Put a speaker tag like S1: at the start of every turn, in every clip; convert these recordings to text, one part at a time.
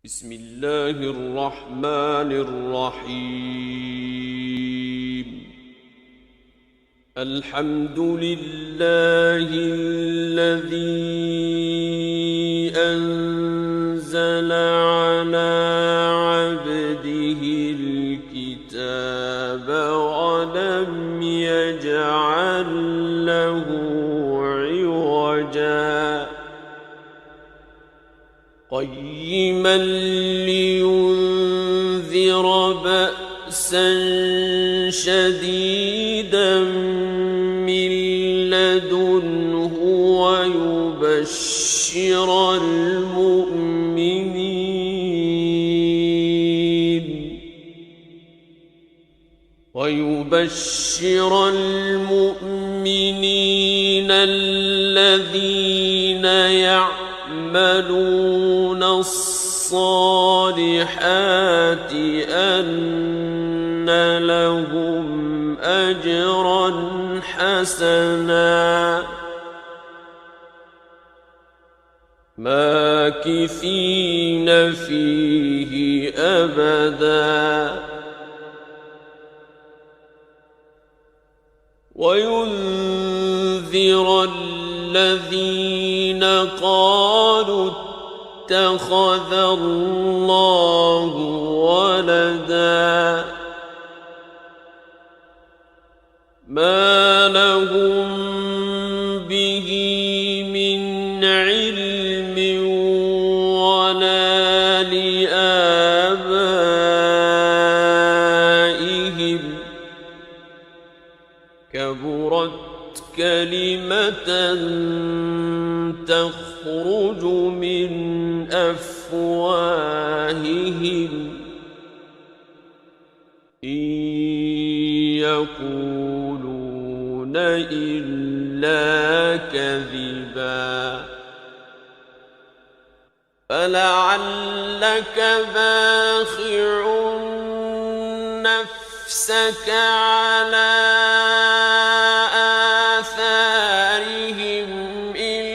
S1: بسم الله الرحمن الرحيم. الحمد لله الذي أنزل على عبده الكتاب ولم يجعل له عوجا قيما لينذر بأسا شديدا من لدنه ويبشر المؤمنين الذين يعملون الصالحات أن لهم أجرا حسنا ماكثين فيه أبدا وينذر الذين قالوا اتخذ الله ولدا ما لهم به من علم ولا لآبائهم كبرت كلمة تخرج من أفواههم إن يقولون إلا كذبا فلعلك باخع نفسك على آثارهم إن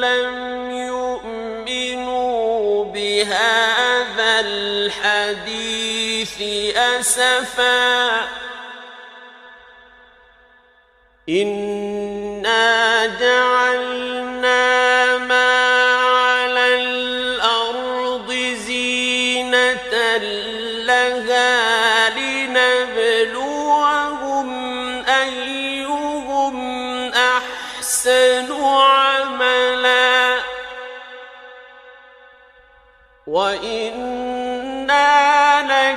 S1: لم يؤمنوا بهذا الحديث أسفا إنا جعلنا ما على الأرض زينة لها لنبلوهم أيهم أحسن عملا وإنا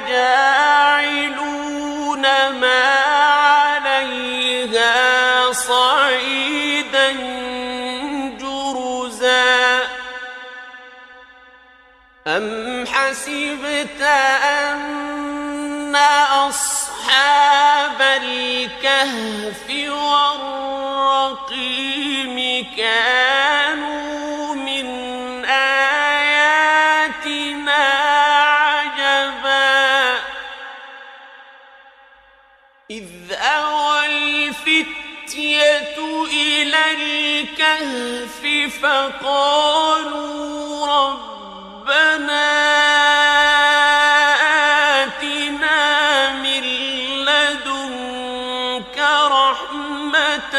S1: لجاعلون ما عليها صعيدا جرزا أم حسبت أن أصحاب الكهف والرقيم كانوا من آياتنا عجبا إذ أوى الفتية إلى الكهف فقالوا ربنا آتنا من لدنك رحمة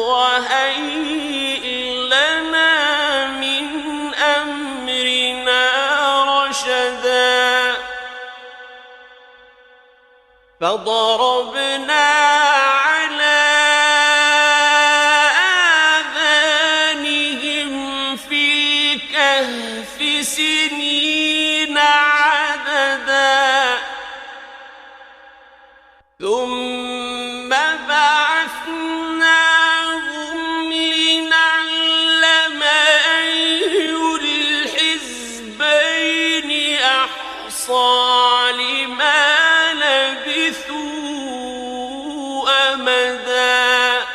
S1: وهيئ لنا من أمرنا رشدا فضربنا على آذانهم في الكهف سنين عددا ثم بعثناهم لنعلم أي الحزبين أحصى لما لبثوا أمدا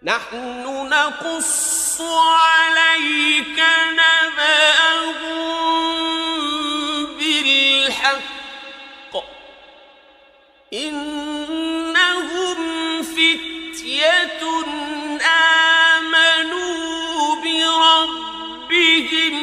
S1: نحن نقص عليك نبأهم بالحق إنهم فتية آمنوا بربهم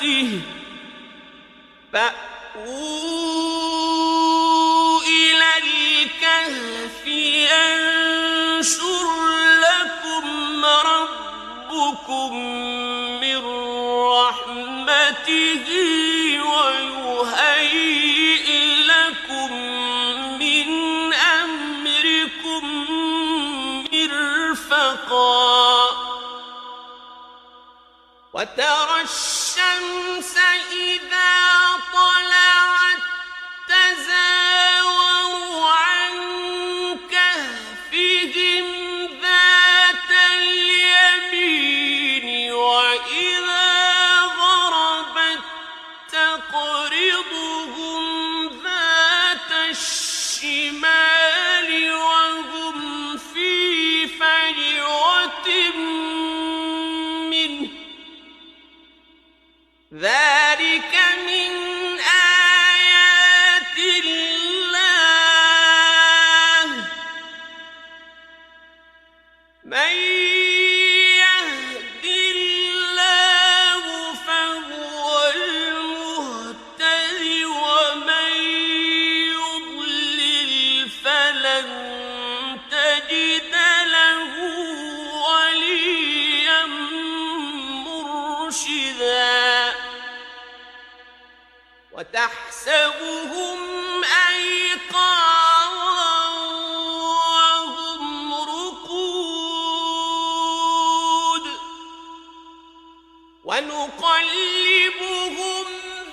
S1: رحمته فأووا إلى الكهف ينشر لكم ربكم من رحمته ويهيئ لكم من أمركم مرفقا وترى الشمس إذا طلعت تزاور عن كهفهم ذات اليمين وإذا غربت تقرضهم ذات الشمال وهم في فجوة منه ذلك من آيات الله من يهد الله فهو المهتد ومن يضلل فلن تجد له وليا مرشدا وتحسبهم أيقاظا وهم رقود ونقلبهم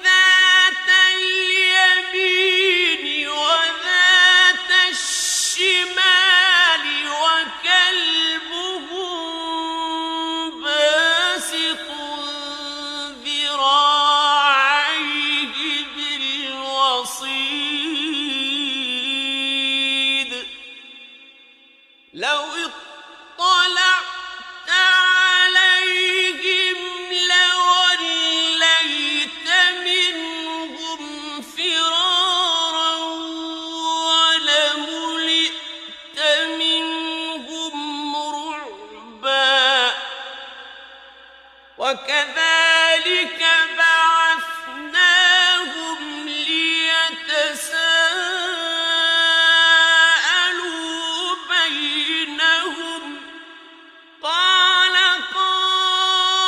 S1: ذات اليمين وذات الشمال وكلبهم باسط ذراعيه بالوصيد لو اطلعت عليهم لوليت منهم فرارا ولملئت منهم رعبا وكذلك بعثناهم ليتساءلوا بينهم قال قائل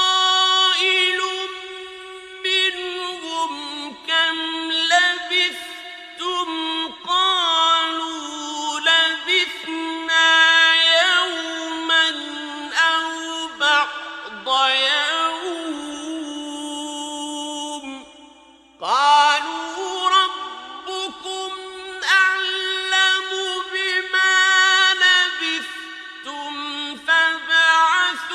S1: منهم كم لبثتم قالوا لبثنا يوما أو بعض يوم قالوا ربكم أعلم بما لبثتم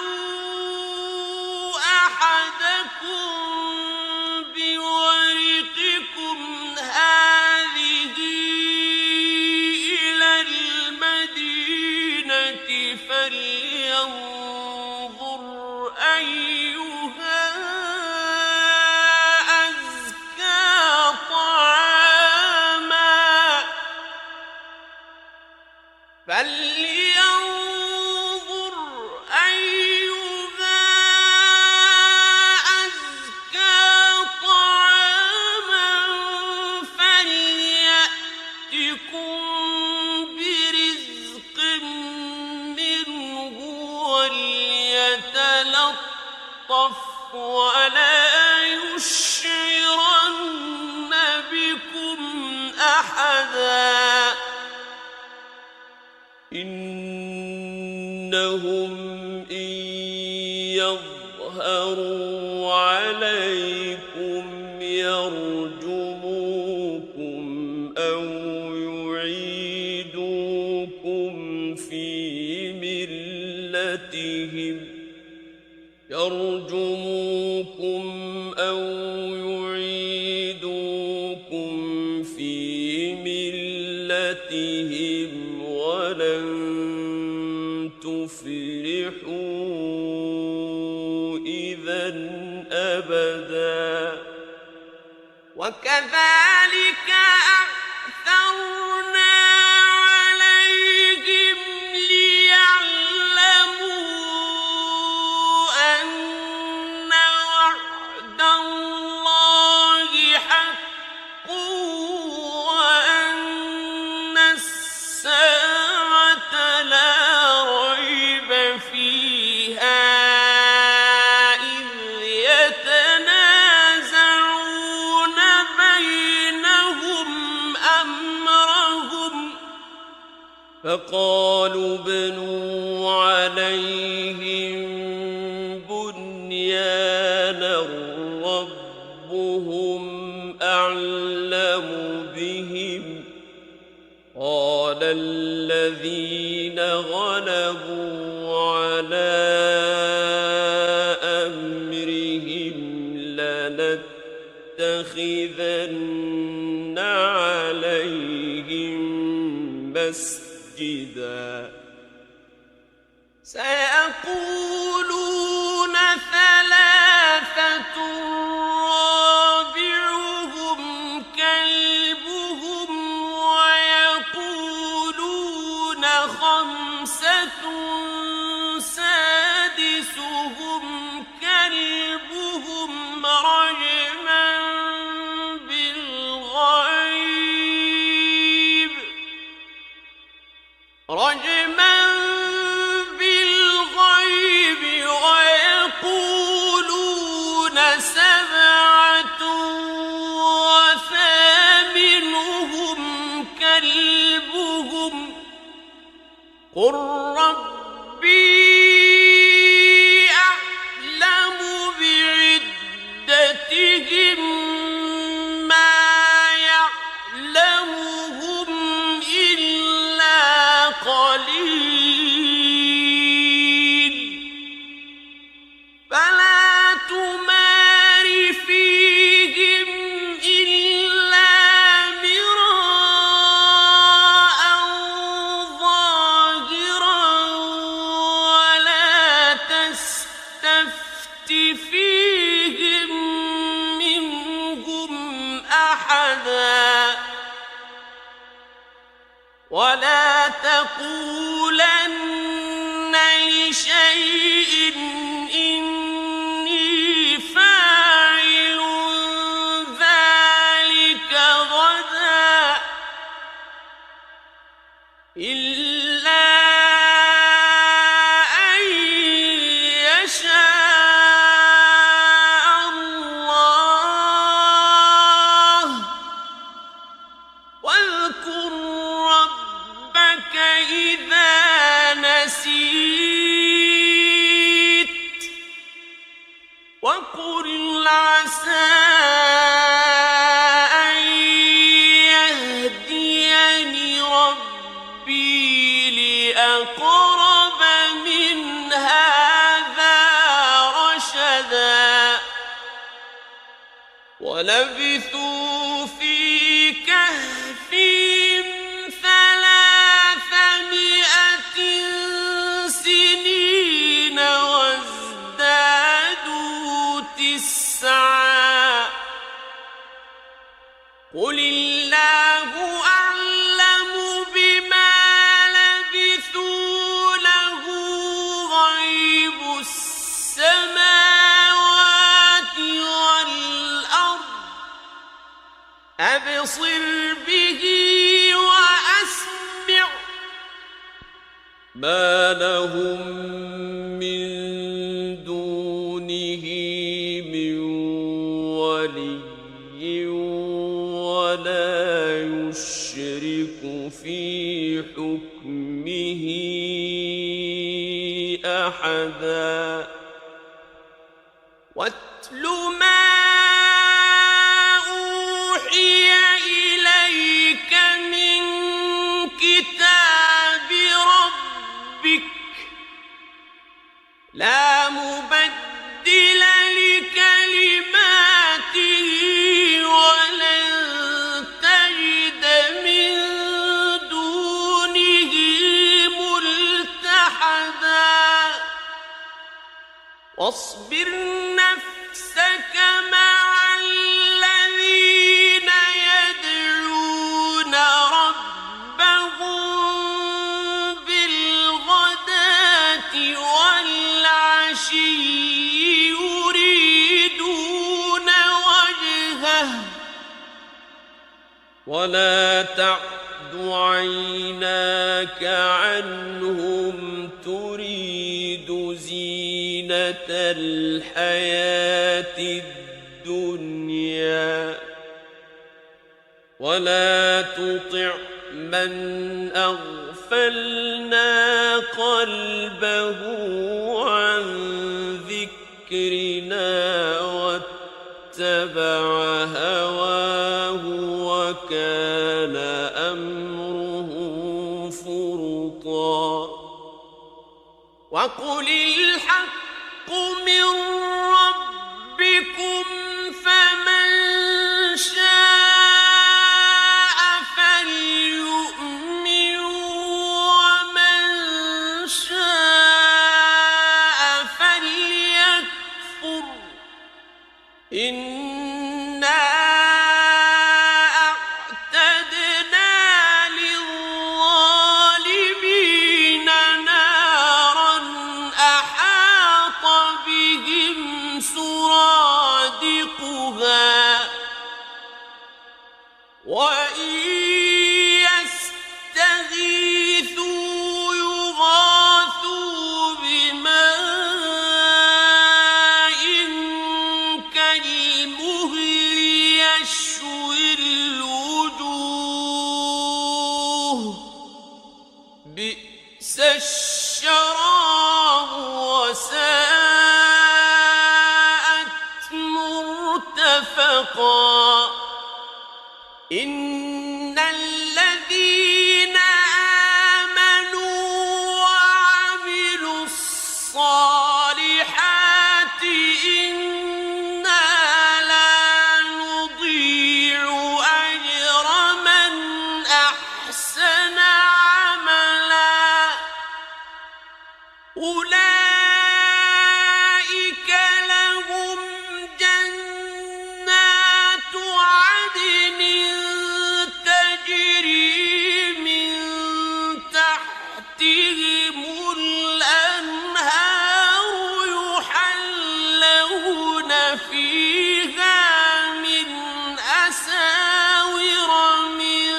S1: فابعثوا أحدكم بورقكم هذه إلى المدينة فلينظر أيها أزكى طعاما فلينظر أيها أزكى طعاما فليأتكم برزق منه وليتلطف ولا يشعرن بكم أحدا إنهم إن يظهروا عليكم يرجموكم أو يعيدوكم في ملتهم ولن تفلحوا إذا أبدا وكذلك أعثرنا عليهم ليعلموا أن وعد الله فقالوا ابنوا عليهم بنيانا ربهم أعلم بهم قال الذين غلبوا على أمرهم لنتخذن عليهم مسجدا سيقولون ثلاثة رابعهم كلبهم ويقولون خمسة سادسهم كلبهم رجما بالغيب ويقولون سبعة وثامنهم كلبهم قل ربي أعلم بعدتهم ما يعلمهم إلا قليل فلا تمار فيهم إلا مراء ظاهرا ولا تستفت فيهم منهم أحدا ولا تقولن لشيء إني فاعل ذلك غدا إلا أن يشاء الله واذكر ربك إذا نسيت وقل عسى أن يهديني ربي لأقرب من هذا رشدا ولبثوا في كهفهم 300 سنين وازدادوا 9 قل الله أعلم بما لبثوا له غيب السماوات والأرض أبصر به وأسمع ما لهم من دونه من ولي ولا يشرك في حكمه أحدا واتل ما أوحي إليك من كتاب ربك لا مبدل لكلماته ولن تجد من دونه ملتحدا واصبر نفسك مع الذين يدعون ربهم بالغداة والعشي يريدون وجهه ولا تعد عيناك عنهم تريد زينة الحياة الدنيا ولا تطع من أغفلنا أغفلنا قلبه عن ذكرنا واتبع هواه وكان أمره فرطا وقل الحق من ربكم فمن شاء فليؤمن ومن شاء فليكفر إنا أعتدنا للظالمين نارا أحاط بهم سرادقها وإن يستغيثوا يغاثوا بماء كالمهل يشوي الوجوه بئس الشراب وساءت مرتفقا إن الذين آمنوا وعملوا الصالحات إنا لا نضيع أجر من أحسن عملا أولئك لهم جنات عدن تجري من تحتهم الأنهار يحلون فيها من أساور من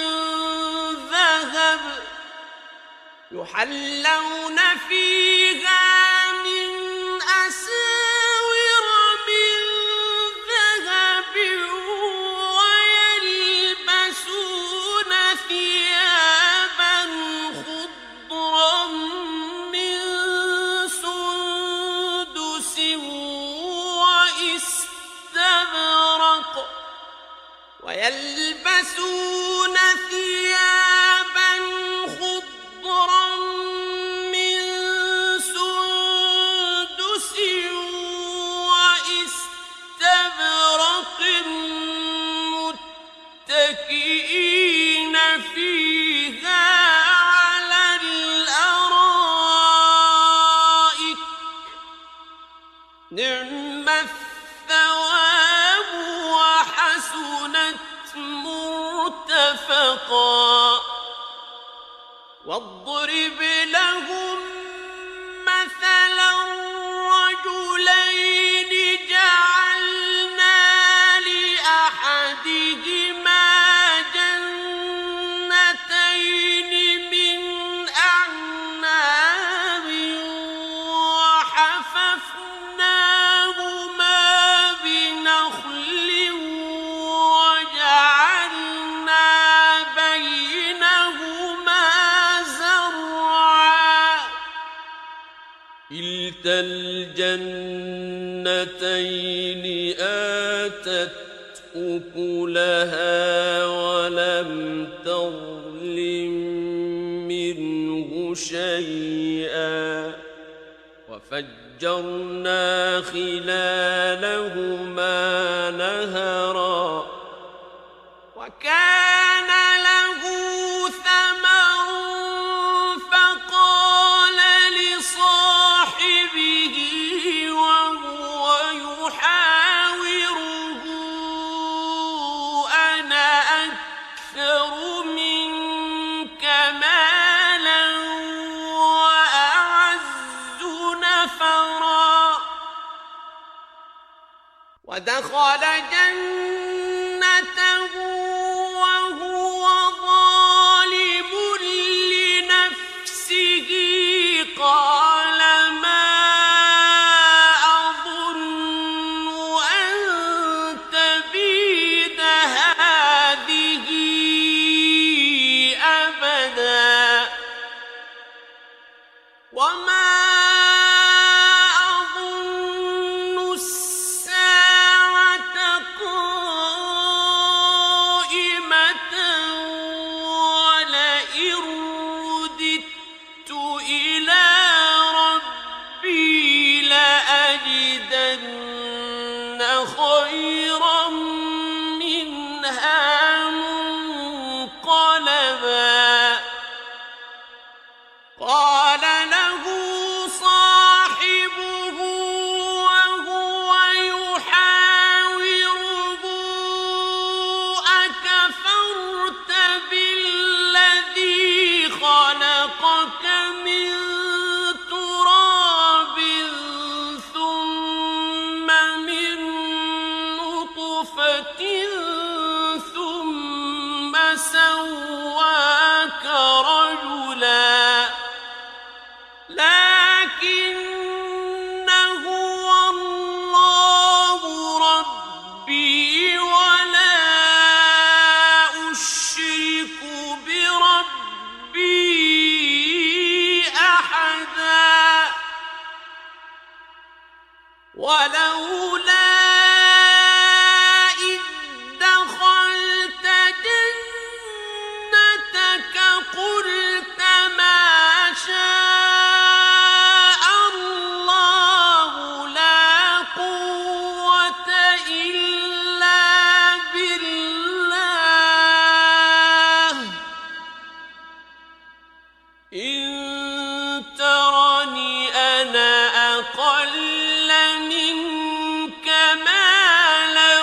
S1: ذهب يحلون فيها من أساور من ذهب ويلبسون ثيابا خضرا من سندس وإستبرق ويلبسون ثيابا خضرا من سندس وإستبرق متكئين فيها على الأرائك نعم الثواب وحسنت مرتفقا واضرب لهم مثلا رجلين جعلنا لأحدهما جنتين من أعناب وحففناهما بنخل وجعلنا بينهما زرعا كلتا الجنتين آتت أكلها ولم تظلم منه شيئا وفجرنا خلالهما نهرا وكان له ثمر فقال لصاحبه وهو يحاوره أنا أكثر منك مالا وأعز نفرا ودخل جنته وهو ظالم لنفسه قال ما أظن أن تبيد هذه أبدا لَأَجِدَنَّ خَيْرًا مِّنْهَا مُنقَلَبًا قَالَ لَهُ صَاحِبُهُ وَهُوَ يُحَاوِرُهُ أَكَفَرْتَ بِالَّذِي خَلَقَكَ مِن تُرَابٍ ثُمَّ مِن نُّطْفَةٍ ثُمَّ سَوَّاكَ رَجُلًا لكن هو الله ربي ولا أشرك بربي أحدا ولولا إذ دخلت جنتك قلت ما شاء الله لا قوة إلا بالله إن ترني أنا أقل منك مالا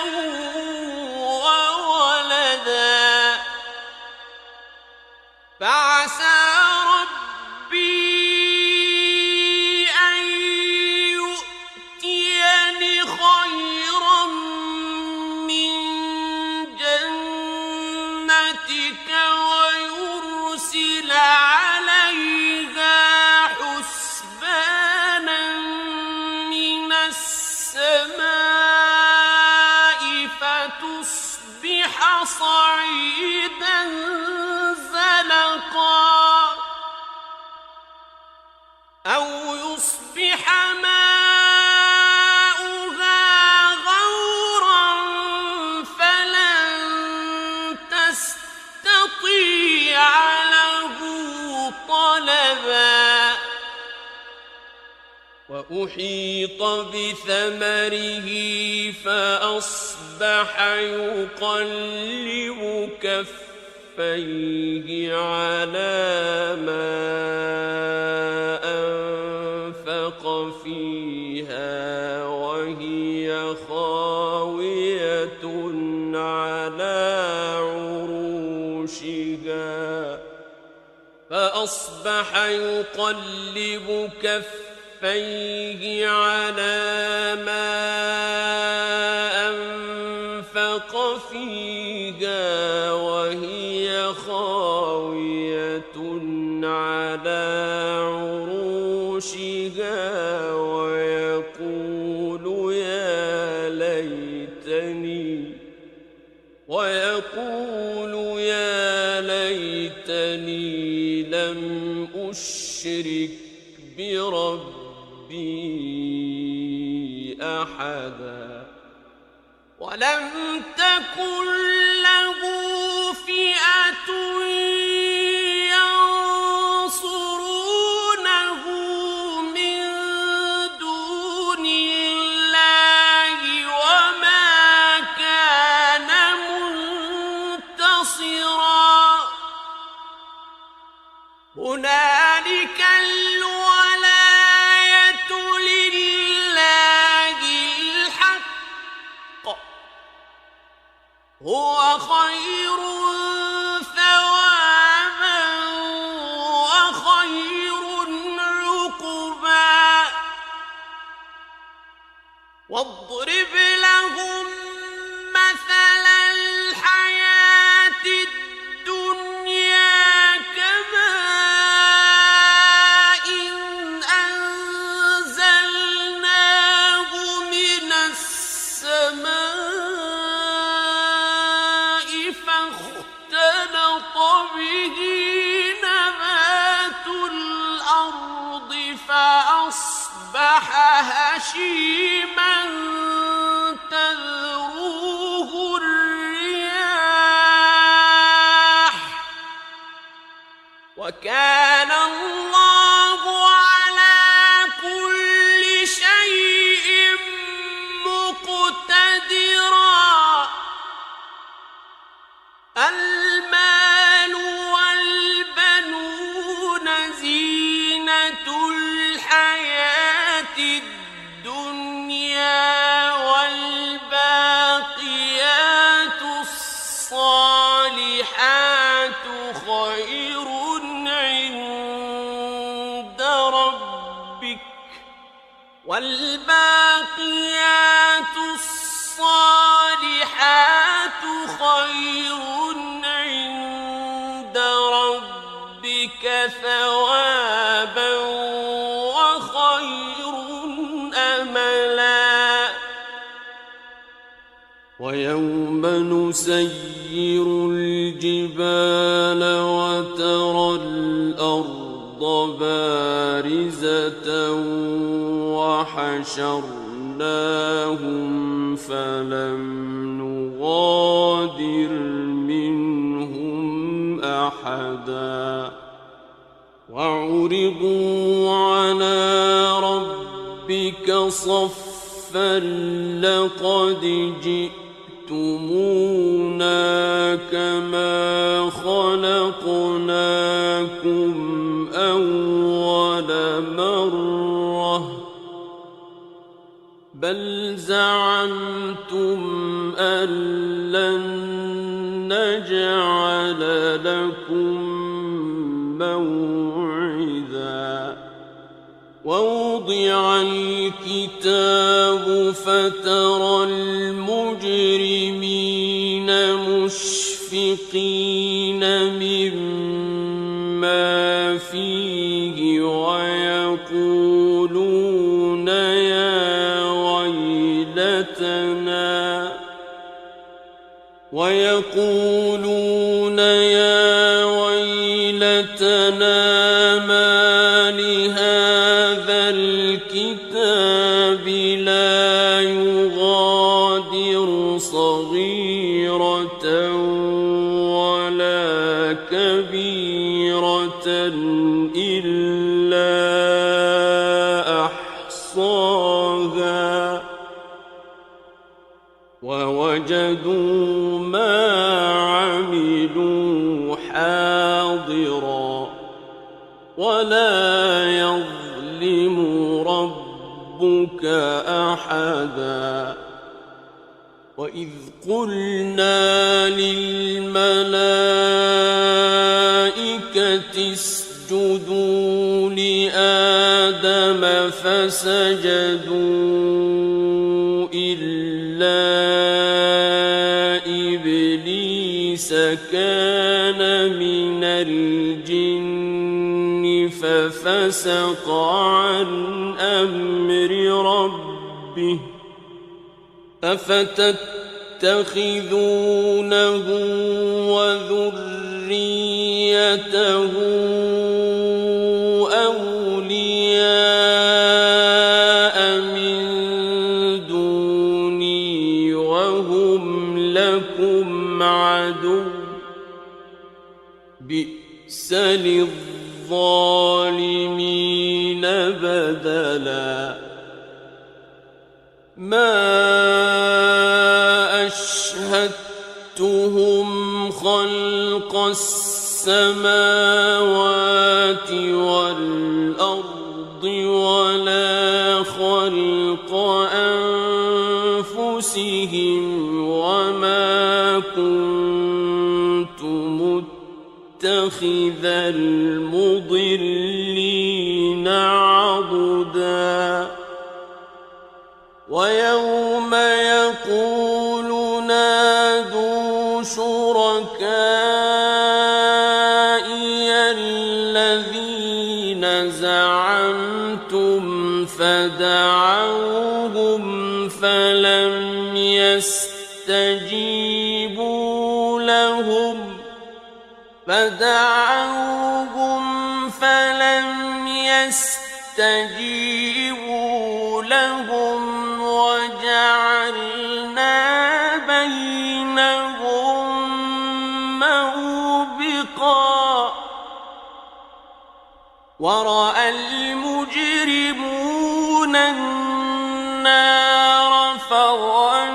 S1: وولدا فعسى ربي أن يؤتيني خيرا من جنتك ويرسل عليها حسبانا من السماء فتصبح صعيدا زلقا أو يصبح ماؤها غورا فلن تستطيع له طلبا وأحيط بثمره فأصبح يقلب كفيه على ما أنفق فيها وهي خاوية على عروشها فأصبح يقلب كفيه على ما أنفق فيها وهي خاوية على عروشها ويقول يا ليتني لم أشرك بربي أحدا ولم تكن له فئة ينصرونه من دون الله وما كان منتصرا هنالك الولاية لله الحق هو خير ثوابا وخير عقبا واضرب لهم مثل الحياة الدنيا كماء أنزلناه من السماء فاختلط به نبات الأرض فأصبح هشيما تذروه والباقيات الصالحات خير عند ربك ثوابا وخير أملا ويوم نسير الجبال وترى الأرض بارزة وحشرناهم فلم نغادر منهم أحدا وعرضوا على ربك صفا لقد جئتمونا كما خلقناكم أول مرة بل زعمتم أن لن نجعل لكم موعدا ووضع الكتاب فترى المجرمين مشفقين مما فيه ويقولون يا ويلتنا ما لهذا الكتاب لا يغادر صغيرة ولا كبيرة إلا أحصاها ووجدوا ما عملوا حاضرا ولا يظلم ربك أحدا وإذ قلنا للملائكة اسجدوا لآدم فسجدوا إلا إبليس كان من الجن ففسق عن أمر ربه أفتتخذونه وذريته أولياء من دوني وهم لكم عدو بئس للظالمين بدلا ما أشهدتهم خلق السماوات والأرض ولا خلق أنفسهم وما كنت متخذ المضلين عضدا ويوم يقول نادوا شركائي الذين زعمتم فدعوهم فلم يستجيبوا لهم وجعلنا بينهم موبقا ورأى المجرمون النار فظنوا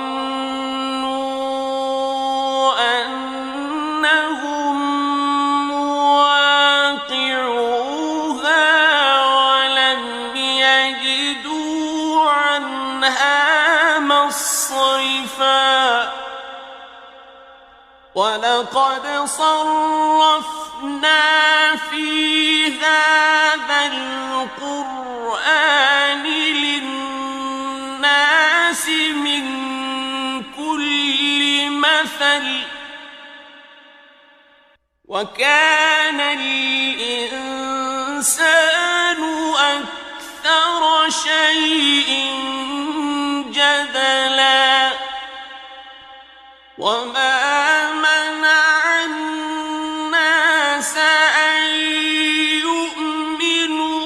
S1: أنهم مواقعوها ولم يجدوا عنها مصرفا ولقد صرفنا في هذا القرآن للناس الناس من كل مثل وكان الإنسان أكثر شيء جدلا وما منع الناس أن يؤمنوا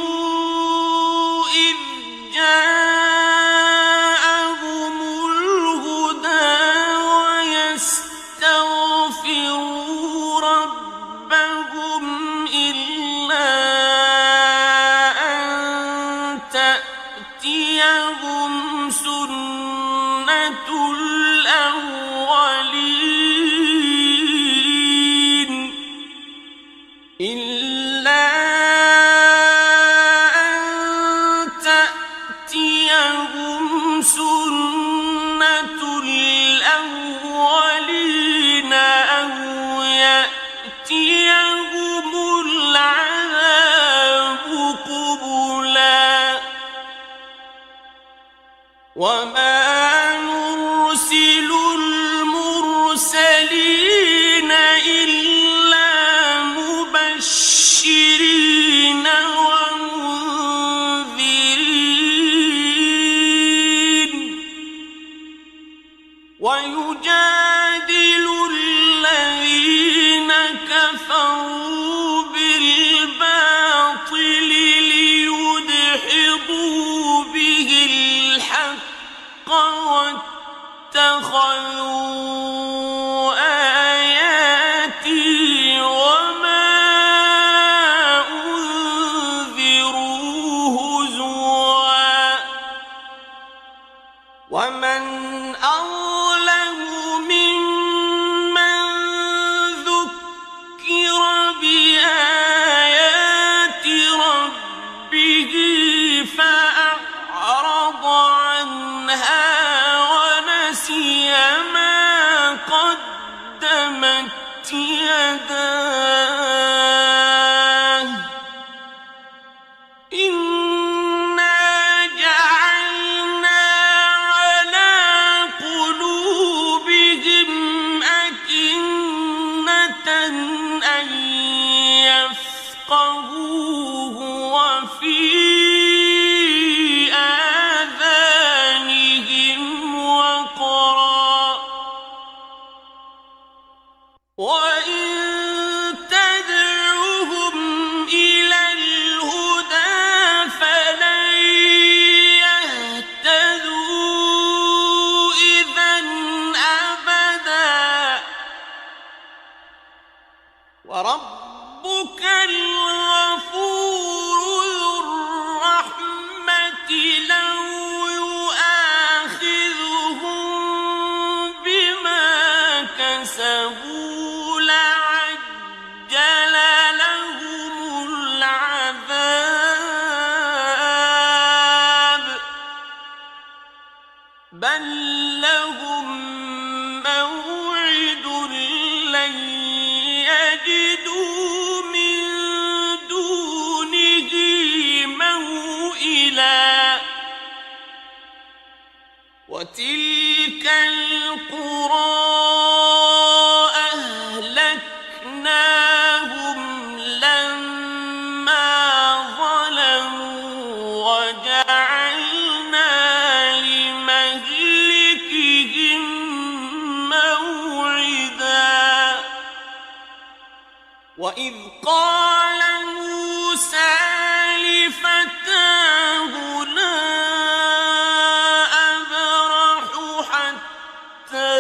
S1: إذ جاءهم الهدى ويستغفروا ربهم إلا أن تأتيهم سنة الأولين إلا أن تأتيهم سنة الأولين أو يأتيهم العذاب قبلا وما نرسل المرسلين إلا مبشرين ومنذرين ويجادل الذين كفروا بالباطل ليدحضوا به الحق واتخذوا آياتي وما أنذروا هزوا ومن أظلم ممن ذكر بآيات ربه فأعرض عنها ونسي ما قدمت يداه إنا جعلنا على قلوبهم أكنة أن يفقهوه وفي آذانهم وقرا وإن تدعوهم إلى الهدى فلن يهتدوا إذا أبدا وربك الغفور ذو الرحمة لو يؤاخذهم بما كسبوا لعجل لهم العذاب بل لهم موعد لن يجدوا من دونه موئلا وتلك القرى أهلكناهم لما ظلموا وجعلنا لمهلكهم موعدا وإذ قال موسى لفتاه لا أبرح حتى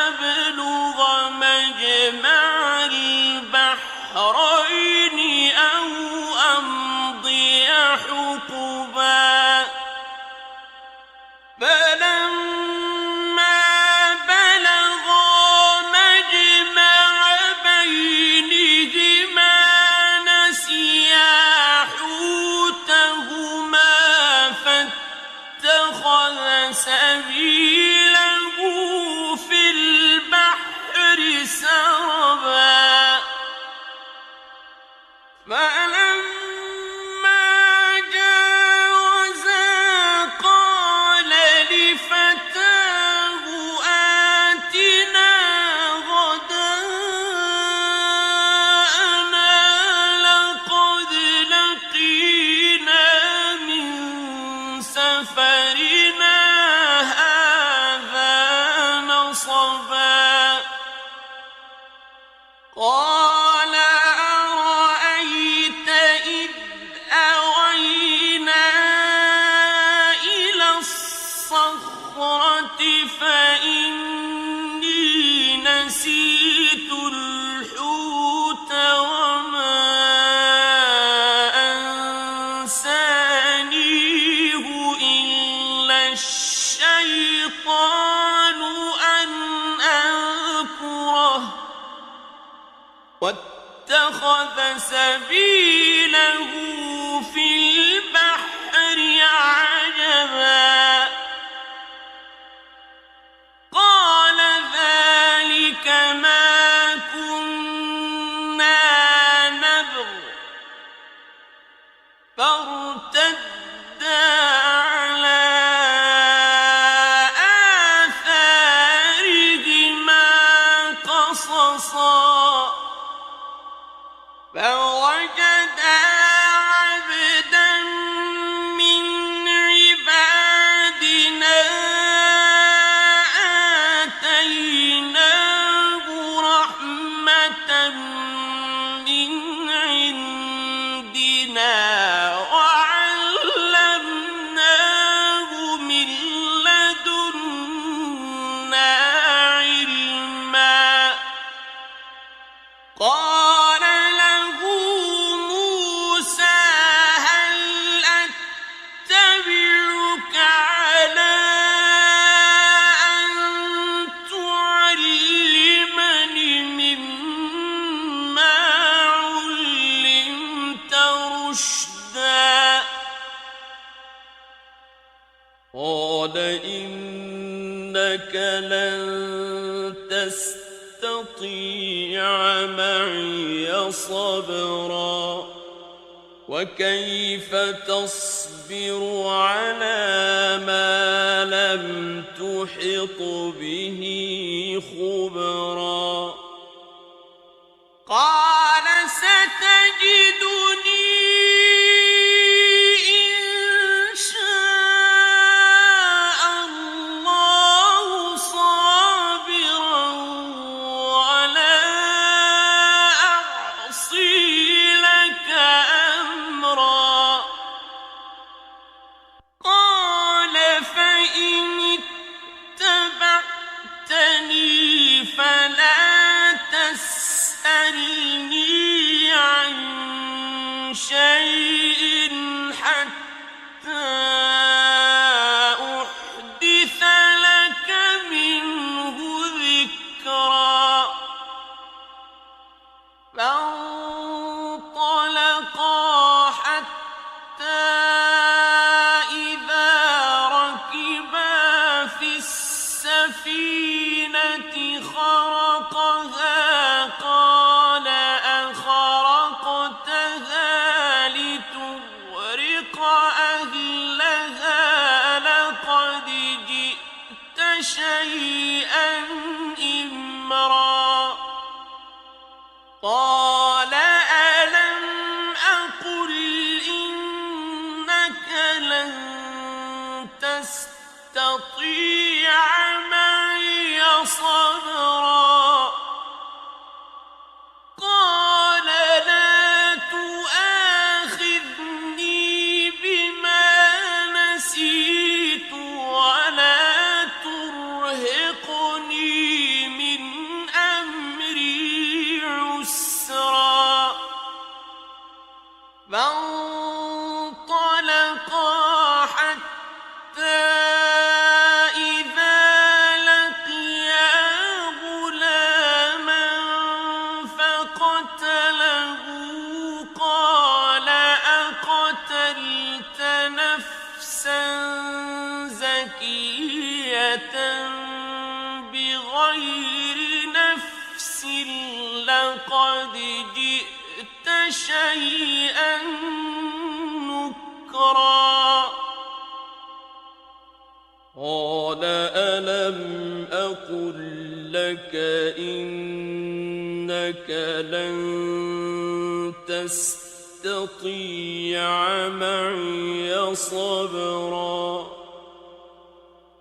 S1: أبلغ مجمع البحرين أو أمضي حقبا فلما بلغا مجمع بينهما نسيا حوتهما فاتخذ سبيله في البحر سربا فلما جاوزا سفرنا هذا نصبا قال أرأيت إذ أوينا إلى الصخرة فإني نسيت الحوت وما أنسانيه إلا الشيطان أن أذكره واتخذ سبيله في البحر عجبا قال ذلك ما كنا نبغ فارتدا على آثارهما قصصا فوجدا عبدا من عبادنا آتيناه رحمة من عندنا وعلمناه من لدنا علما قال له موسى هل أتبعك على أن تعلمني مما علمت رشدا قال إنك لن تستطيع معي صبرا وكيف تصبر على ما لم تحط به خبرا قال ستجدني إن شاء الله صابرا ولا أعصي لك أمرا قال فإن اتبعتني فلا تسألني عن شيء حتى أحدث لك منه ذكرا فانطلقا حتى إذا ركبا في السفينة خرقها قال أخرقتها لتغرق أهلها لقد جئت شيئا إمرا قال ألم أقل إنك لن تستطيع معي صبرا قال لا تؤاخذني بما نسيت ولا ترهقني من أمري عسرا فانطلقا حتى إذا لقيا غلاما فقتله قال أقتلت نفسا زكية بغير نفس لقد جئت شيئا نكرا قال ألم أقل لك إنك لن تستطيع تستطيع معي صبرا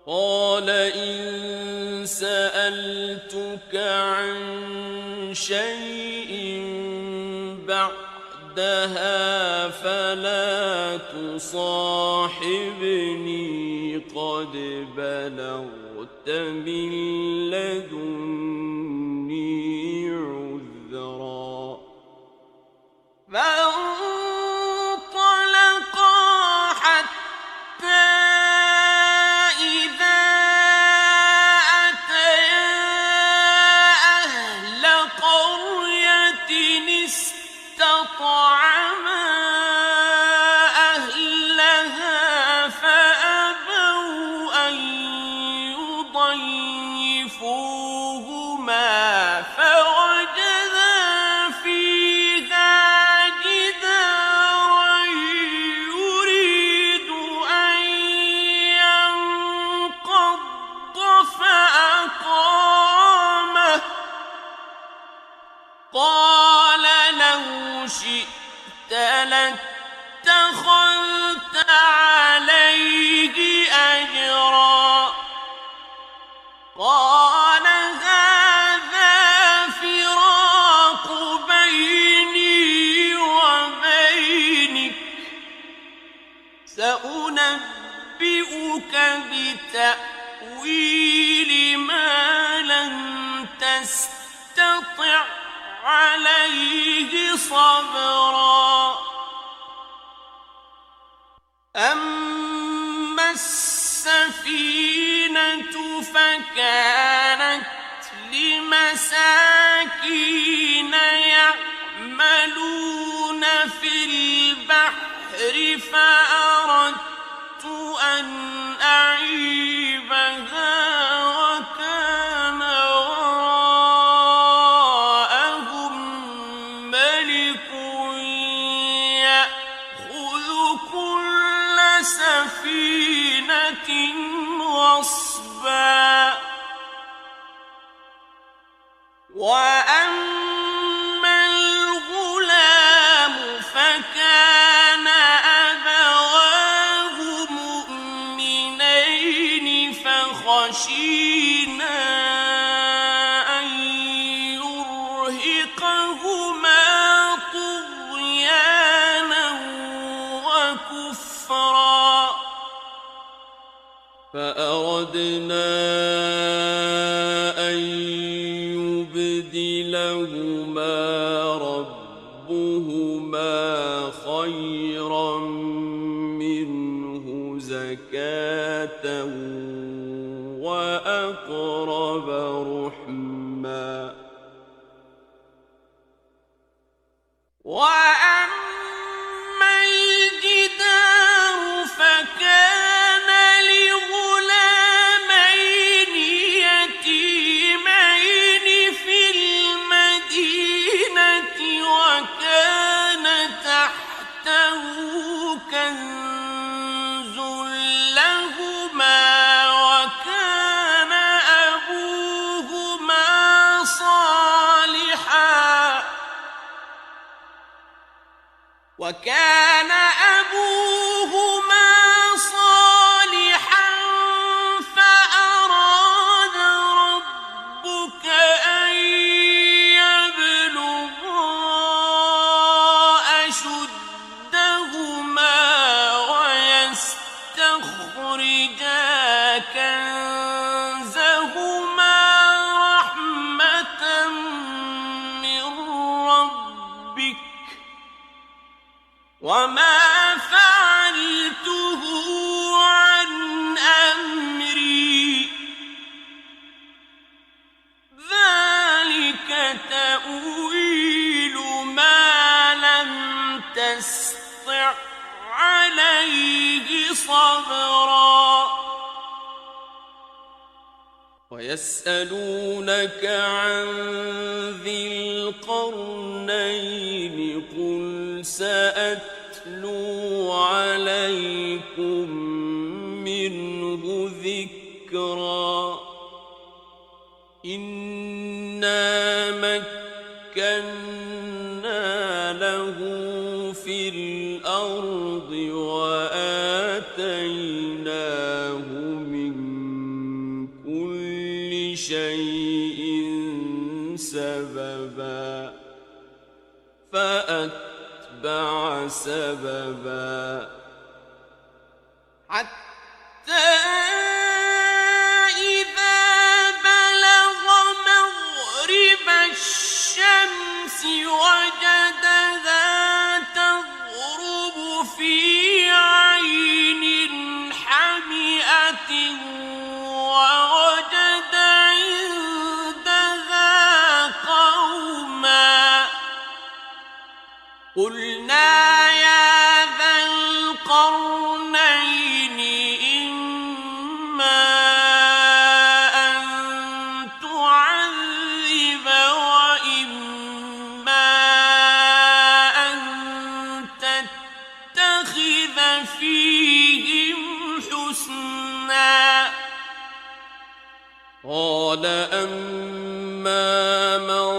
S1: قال إن سألتك عن شيء بعدها فلا تصاحبني قد بلغت من لدني عذرا فانطلقا حتى إذا أتيا أهل قرية استطعما أهلها فأبوا أن يضيفوهما فوجدا فيها جدارا يريد أن ينقض فأقامه قال لو شئت لاتخذت عليه أجرا قال هذا فراق بيني وبينك سأنبئك بتأويل ما لم تستطع عليه صبرا أما السفينة فكانت لمساكين يعملون في البحر فأردت أن أعيبها وكان وراءهم ملك يأخذ كل سفينة غصبا وأما الغلام فكان أبواه مؤمنين فخشينا أن يرهقهما طغيانا وكفرا فأردنا أن يبدلهما ربهما خيرا منه زكاة وأقرب رحما وأما الجدار فكان لغلامين يتيمين في المدينة وكان تحته كنز لهما وكان أبوهما صالحا فأراد ربك أن يبلغا أشدهما ويستخرجا كنزهما رحمة من ربك وما فعلته عن أمري ذلك تأويل ما لم تسطع عليه صبرا ويسألونك عن ذي القرنين قل سأتلو عليكم منه ذكرا إنا مكنا له في وآتيناه من كل شيء سببا فأتبع سببا حتى إذا بلغ مغرب الشمس وجدها تغرب في عين حمئة ووجد عندها قوما قلنا يا ذا القرنين إما أن تعذب وإما أن تتخذ فيهم حسنا قال أما من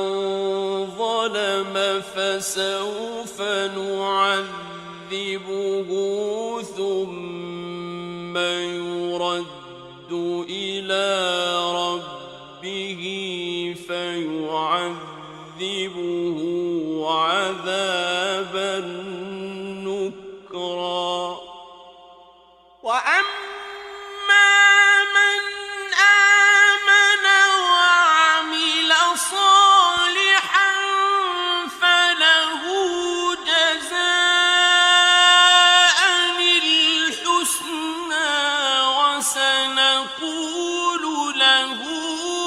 S1: ظلم فسوف نعذبه ثم يرد إلى ربه فيعذبه عذابا نكرا وأما من آمن وعمل صالحا فله جزاء الحسنى وسنقول له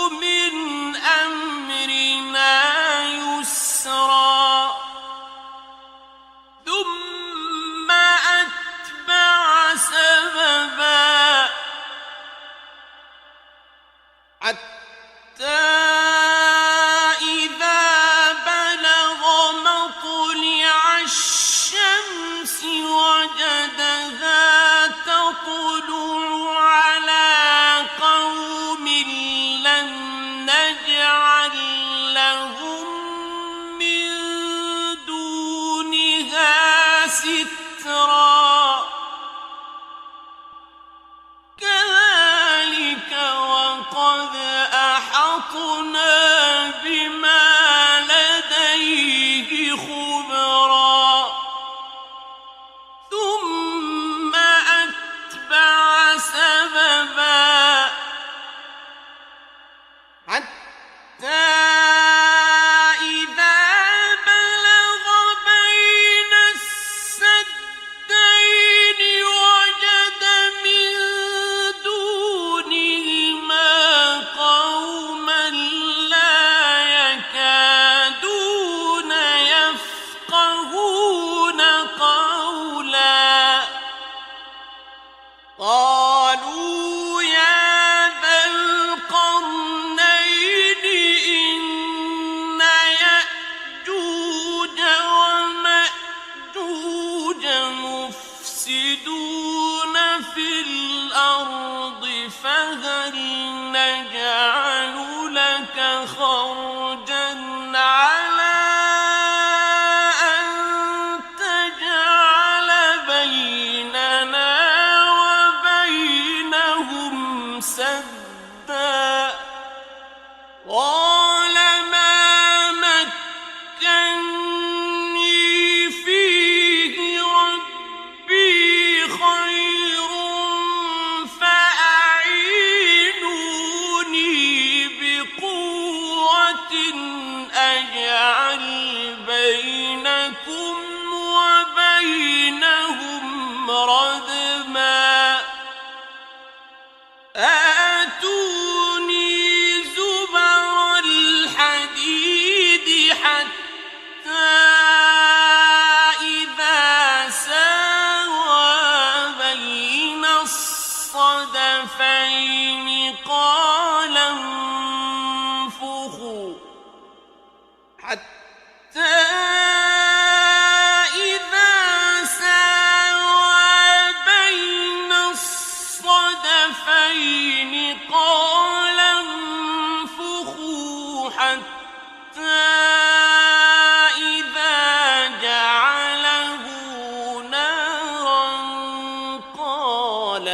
S1: من أمرنا يسرا ثم أتبع سببا حتى إذا بلغ مطلع الشمس وجدها تطلع على قوم لم نجعل لهم من دونها سترا كذلك وقد أحطنا بما لديه خبرا ثم أتبع سببا حتى إذا بلغ بين السدين وجد من دونهما قوما لا يكادون يفقهون قولا قالوا يا ذا القرنين إن يأجوج ومأجوج مفسدون في الأرض فهل نجعل لك خرجا على أن تجعل بيننا وبينهم سدا قال ما مكني فيه ربي خير فأعينوني بقوة أجعل بينكم وبينهم ردما آتوني زبر الحديد حتى إذا ساوى بين الصدفين قال انفخوا حتى إذا ساوى بين الصدفين قال انفخوا حتى إذا جعله نارا قال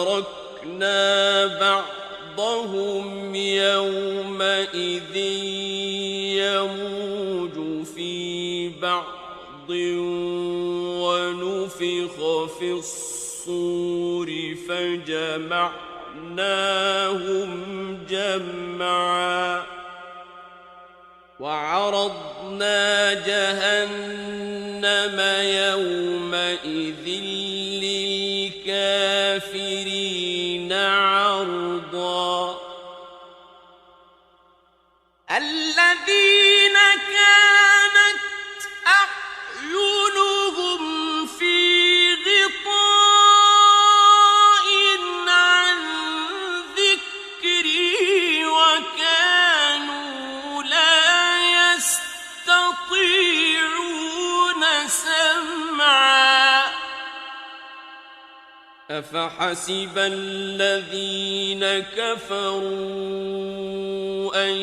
S1: وتركنا بعضهم يومئذ يموج في بعض ونفخ في الصور فجمعناهم جمعا وعرضنا جهنم يومئذ للكافرين عرضا الذين كانت أعينهم في غطاء عن ذكري وكانوا لا يستطيعون سمعا أفحسب الذين كفروا أن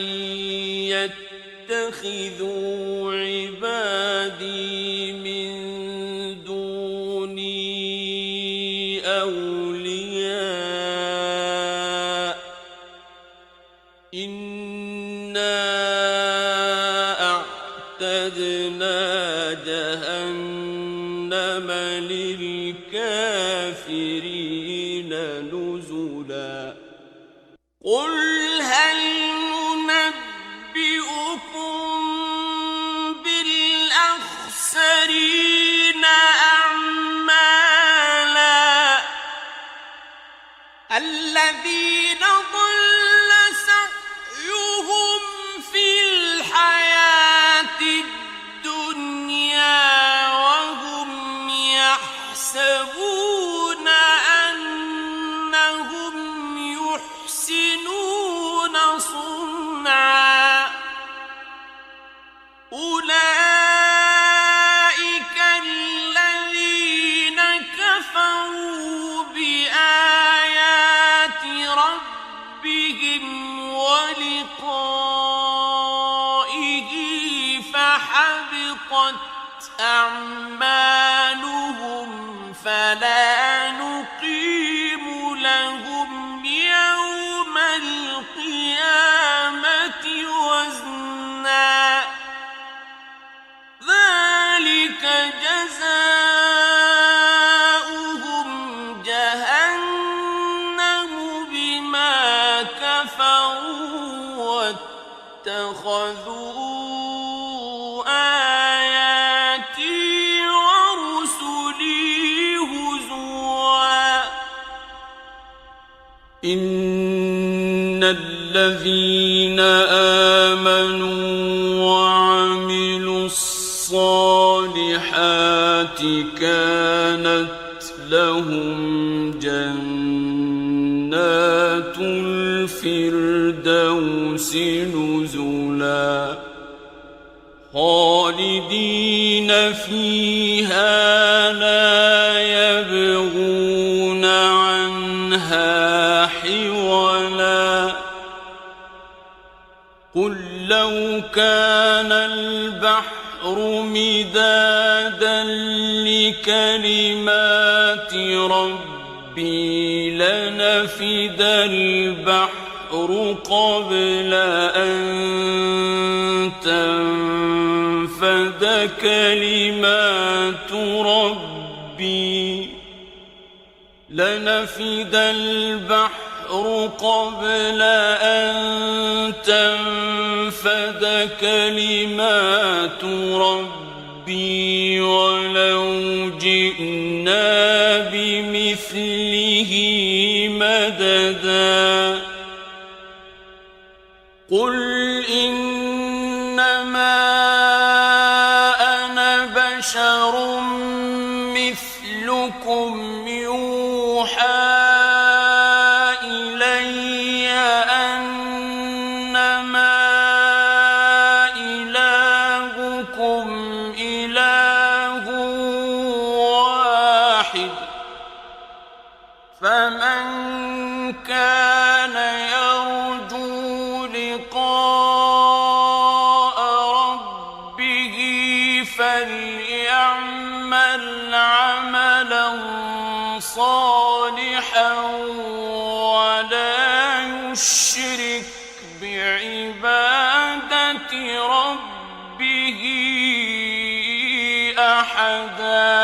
S1: يتخذوا عبادي من دوني أولياء إنا أعتدنا جهنم للكافرين نزلا قل هل ننبئكم بالأخسرين أعمالا الذين ضل سعيهم في الحياة الدنيا وهم يحسبون أنهم يحسنون صنعا أولئك الذين كفروا بآيات ربهم ولقائه فحبطت أعمالهم فلا نقيم لهم يوم القيامة وزنا ذلك جزاؤهم جهنم بما كفروا واتخذوا آياتي ورسلي هزوا إن الذين آمنوا وعملوا الصالحات كانت لهم جنات الفردوس نزلا خالدين فيها لا يبغون عنها حولا قل لو كان البحر مدادا لكلمات ربي لنفد البحر قبل أن تنفد كلمات ربي لنفد البحر قبل أن تنفد كلمات ربي ولو جئنا بمثله مددا قل إنما أنا بشر مثلكم يوحى إلي أنما إلهكم إله واحد فمن كان يرجو لقاء ربه فليعمل عملا صالحا يشرك بعبادة ربه أحدا